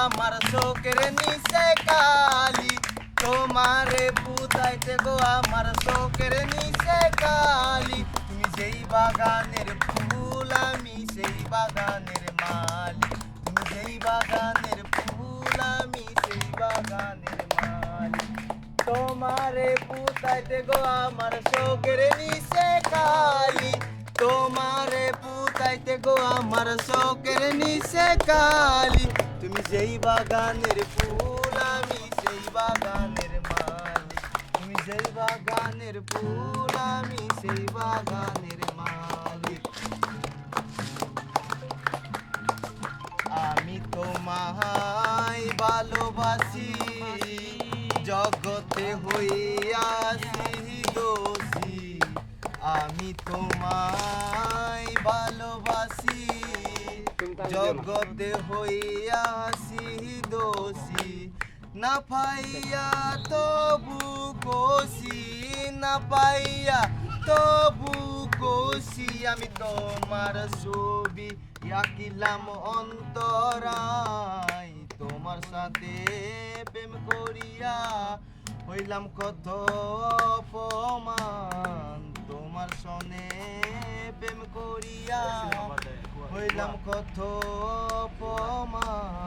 আমার চোখের নিচে কালি, তোমারে পুতাইতে গো আমার চোখের নিচে কালি। তুমি যেই বাগানের ফুল আমি সেই বাগানের মালি, তুমি যেই বাগানের ফুল আমি সেই বাগানের মালি। তোমারে পুতাইতে গো আমার চোখের নিচে কালি, তোমারে পুতাইতে গো আমার চোখের নিচে কালি। তুমি যেই বাগানের ফুল আমি সেই বাগানের মালি, তুমি যেই বাগানের ফুল আমি সেই বাগানের মালিক। আমি তোমায় ভালোবাসি, জগতে হইয়াছি দোষী। আমি তোমায় ভালোবাসি, জগতে হইয়াছি দোষী। না পাইয়া তবু কোসি, না পাইয়া তবু কোসি। আমি তোমার ছবি আঁকিলাম অন্তরায়, তোমার সাথে প্রেম করিয়া হইলাম কত অপমান। তোমার সনে প্রেম করিয়া হইলাম কত অপমান।